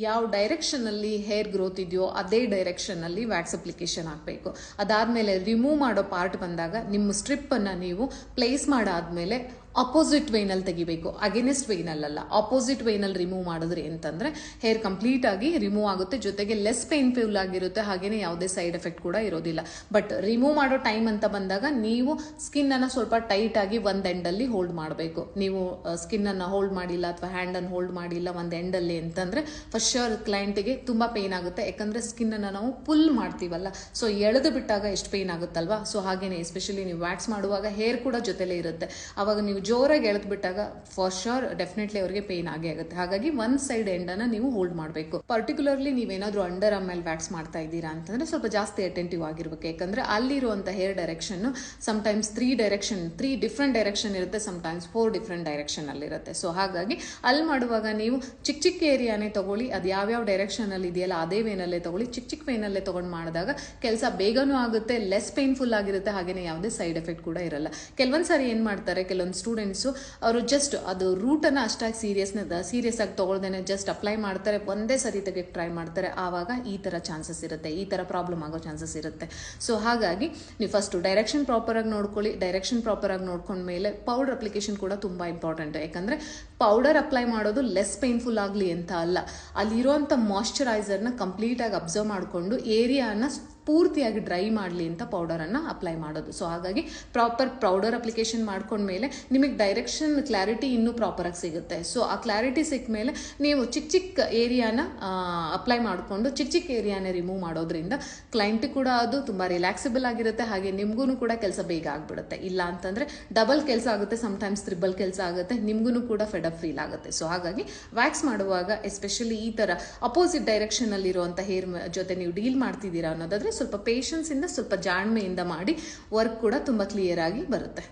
ಯಾವ ಡೈರೆಕ್ಷನಲ್ಲಿ hair growth ಇದೆಯೋ ಅದೇ ಡೈರೆಕ್ಷನಲ್ಲಿ ವ್ಯಾಕ್ಸ್ ಅಪ್ಲಿಕೇಶನ್ ಆಗಬೇಕು. ಅದಾದಮೇಲೆ ರಿಮೂವ್ ಮಾಡೋ ಪಾರ್ಟ್ ಬಂದಾಗ ನಿಮ್ಮ ಸ್ಟ್ರಿಪ್ಪನ್ನು ನೀವು ಪ್ಲೇಸ್ ಮಾಡಾದ್ಮೇಲೆ ಅಪೋಸಿಟ್ ವೇನಲ್ಲಿ ತೆಗಿಬೇಕು, ಅಗೇನೆಸ್ಟ್ ವೇನಲ್ಲ, ಅಪೋಸಿಟ್ ವೇನಲ್ಲಿ ರಿಮೂವ್ ಮಾಡಿದ್ರಿ ಅಂತಂದರೆ ಹೇರ್ ಕಂಪ್ಲೀಟ್ ಆಗಿ ರಿಮೂವ್ ಆಗುತ್ತೆ, ಜೊತೆಗೆ ಲೆಸ್ ಪೇನ್ಫುಲ್ ಆಗಿರುತ್ತೆ, ಹಾಗೇನೆ ಯಾವುದೇ ಸೈಡ್ ಎಫೆಕ್ಟ್ ಕೂಡ ಇರೋದಿಲ್ಲ. ಬಟ್ ರಿಮೂವ್ ಮಾಡೋ ಟೈಮ್ ಅಂತ ಬಂದಾಗ ನೀವು ಸ್ಕಿನ್ನನ್ನು ಸ್ವಲ್ಪ ಟೈಟ್ ಆಗಿ ಒಂದು ಎಂಡಲ್ಲಿ ಹೋಲ್ಡ್ ಮಾಡಬೇಕು. ನೀವು ಸ್ಕಿನ್ನನ್ನು ಹೋಲ್ಡ್ ಮಾಡಿಲ್ಲ ಅಥವಾ ಹ್ಯಾಂಡನ್ನು ಹೋಲ್ಡ್ ಮಾಡಿಲ್ಲ ಒಂದು ಎಂಡಲ್ಲಿ ಅಂತಂದರೆ ಫಸ್ಟ್ ಶೋರ್ ಕ್ಲೈಂಟಿಗೆ ತುಂಬ ಪೇನ್ ಆಗುತ್ತೆ. ಯಾಕಂದರೆ ಸ್ಕಿನ್ನನ್ನು ನಾವು ಪುಲ್ ಮಾಡ್ತೀವಲ್ಲ, ಸೊ ಎಳೆದು ಬಿಟ್ಟಾಗ ಎಷ್ಟು ಪೇನ್ ಆಗುತ್ತಲ್ವಾ. ಸೊ ಹಾಗೇನೆ ಎಸ್ಪೆಷಲಿ ನೀವು ವ್ಯಾಕ್ಸ್ ಮಾಡುವಾಗ ಹೇರ್ ಕೂಡ ಜೊತೆಲೇ ಇರುತ್ತೆ, ಅವಾಗ ನೀವು ಜೋರಾಗಿ ಎಳೆದು ಬಿಟ್ಟಾಗ ಫಾರ್ ಶೋರ್ ಡೆಫಿನೆಟ್ಲಿ ಅವರಿಗೆ ಪೇನ್ ಆಗೇ ಆಗುತ್ತೆ. ಹಾಗಾಗಿ ಒಂದು ಸೈಡ್ ಎಂಡನ್ನು ನೀವು ಹೋಲ್ಡ್ ಮಾಡಬೇಕು. ಪರ್ಟಿಕ್ಯುಲರ್ಲಿ ನೀವೇನಾದರೂ ಅಂಡರ್ ಆರ್ಮ್ ಮೇಲೆ ವ್ಯಾಕ್ಸ್ ಮಾಡ್ತಾ ಇದ್ದೀರಾ ಅಂತಂದ್ರೆ ಸ್ವಲ್ಪ ಜಾಸ್ತಿ ಅಟೆಂಟಿವ್ ಆಗಿರ್ಬೇಕು. ಯಾಕಂದ್ರೆ ಅಲ್ಲಿರುವಂಥ hair direction sometimes three different direction ಇರುತ್ತೆ, ಸಮ್ಟೈಮ್ಸ್ 4 ಡಿಫ್ರೆಂಟ್ ಡೈರೆಕ್ಷನ್ ಅಲ್ಲಿ ಇರುತ್ತೆ. ಸೊ ಹಾಗಾಗಿ ಅಲ್ಲಿ ಮಾಡುವಾಗ ನೀವು ಚಿಕ್ಕ ಚಿಕ್ಕ ಏರಿಯಾನೇ ತಗೊಳ್ಳಿ, ಅದು ಯಾವ್ಯಾವ ಡೈರೆಕ್ಷನ್ ಅಲ್ಲಿ ಇದೆಯಲ್ಲ ಅದೇ ವೇನಲ್ಲೇ ತಗೊಳ್ಳಿ. ಚಿಕ್ಕ ಚಿಕ್ಕ ವೇನಲ್ಲೇ ತಗೊಂಡು ಮಾಡಿದಾಗ ಕೆಲಸ ಬೇಗನೂ ಆಗುತ್ತೆ, ಲೆಸ್ ಪೇನ್ಫುಲ್ ಆಗಿರುತ್ತೆ, ಹಾಗೇನೆ ಯಾವುದೇ ಸೈಡ್ ಎಫೆಕ್ಟ್ ಕೂಡ ಇರಲ್ಲ. ಕೆಲವೊಂದು ಸಾರಿ ಏನ್ ಮಾಡ್ತಾರೆ, ಕೆಲವೊಂದು ಸ್ಟೂಡೆಂಟ್ಸು ಅವರು ಜಸ್ಟ್ ಅದು ರೂಟನ್ನು ಅಷ್ಟಾಗಿ ಸೀರಿಯಸ್ ಆಗಿ ತಗೊಳ್ದೇನೆ ಜಸ್ಟ್ ಅಪ್ಲೈ ಮಾಡ್ತಾರೆ, ಒಂದೇ ಸರಿ ತೆಗೆಕ್ಕೆ ಟ್ರೈ ಮಾಡ್ತಾರೆ. ಆವಾಗ ಈ ಥರ ಚಾನ್ಸಸ್ ಇರುತ್ತೆ, ಈ ಥರ ಪ್ರಾಬ್ಲಮ್ ಆಗೋ ಚಾನ್ಸಸ್ ಇರುತ್ತೆ. ಸೊ ಹಾಗಾಗಿ ನೀವು ಫಸ್ಟು ಡೈರೆಕ್ಷನ್ ಪ್ರಾಪರ್ ಆಗಿ ನೋಡ್ಕೊಳ್ಳಿ. ಡೈರೆಕ್ಷನ್ ಪ್ರಾಪರ್ ಆಗಿ ನೋಡ್ಕೊಂಡ್ಮೇಲೆ ಪೌಡರ್ ಅಪ್ಲಿಕೇಶನ್ ಕೂಡ ತುಂಬ ಇಂಪಾರ್ಟೆಂಟ್. ಯಾಕಂದರೆ ಪೌಡರ್ ಅಪ್ಲೈ ಮಾಡೋದು ಲೆಸ್ ಪೇನ್ಫುಲ್ ಆಗಲಿ ಅಂತ ಅಲ್ಲ, ಅಲ್ಲಿರುವಂಥ ಮಾಯ್ಶ್ಚರೈಸರ್ನ ಕಂಪ್ಲೀಟಾಗಿ ಅಬ್ಸರ್ವ್ ಮಾಡಿಕೊಂಡು ಏರಿಯಾನ ಪೂರ್ತಿಯಾಗಿ ಡ್ರೈ ಮಾಡಲಿ ಅಂತ ಪೌಡರನ್ನು ಅಪ್ಲೈ ಮಾಡೋದು. ಸೊ ಹಾಗಾಗಿ ಪ್ರಾಪರ್ ಪೌಡರ್ ಅಪ್ಲಿಕೇಶನ್ ಮಾಡ್ಕೊಂಡ್ಮೇಲೆ ನಿಮಗೆ ಡೈರೆಕ್ಷನ್ ಕ್ಲಾರಿಟಿ ಇನ್ನೂ ಪ್ರಾಪರಾಗಿ ಸಿಗುತ್ತೆ. ಸೊ ಆ ಕ್ಲಾರಿಟಿ ಸಿಕ್ಕ ಮೇಲೆ ನೀವು ಚಿಕ್ಕ ಚಿಕ್ಕ ಏರಿಯಾನ ಅಪ್ಲೈ ಮಾಡಿಕೊಂಡು ಚಿಕ್ಕ ಚಿಕ್ಕ ಏರಿಯಾನೇ ರಿಮೂವ್ ಮಾಡೋದ್ರಿಂದ ಕ್ಲೈಂಟ್ ಕೂಡ ಅದು ತುಂಬ ರಿಲ್ಯಾಕ್ಸಿಬಲ್ ಆಗಿರುತ್ತೆ, ಹಾಗೆ ನಿಮಗೂ ಕೂಡ ಕೆಲಸ ಬೇಗ ಆಗಿಬಿಡುತ್ತೆ. ಇಲ್ಲ ಅಂತಂದರೆ ಡಬಲ್ ಕೆಲಸ ಆಗುತ್ತೆ, ಸಮ್ಟೈಮ್ಸ್ ತ್ರಿಬಲ್ ಕೆಲಸ ಆಗುತ್ತೆ, ನಿಮಗೂ ಕೂಡ ಫೆಡಪ್ ಫೀಲ್ ಆಗುತ್ತೆ. ಸೊ ಹಾಗಾಗಿ ವ್ಯಾಕ್ಸ್ ಮಾಡುವಾಗ ಎಸ್ಪೆಷಲಿ ಈ ಥರ ಅಪೋಸಿಟ್ ಡೈರೆಕ್ಷನಲ್ಲಿರುವಂಥ ಹೇರ್ ಜೊತೆ ನೀವು ಡೀಲ್ ಮಾಡ್ತಿದ್ದೀರಾ ಅನ್ನೋದಾದರೆ ಸ್ವಲ್ಪ ಪೇಷನ್ಸ್ ಇಂದ ಸ್ವಲ್ಪ ಜಾಣ್ಮೆಯಿಂದ ಮಾಡಿ ವರ್ಕ್ ಕೂಡ ತುಂಬ ಕ್ಲಿಯರ್ ಆಗಿ ಬರುತ್ತೆ.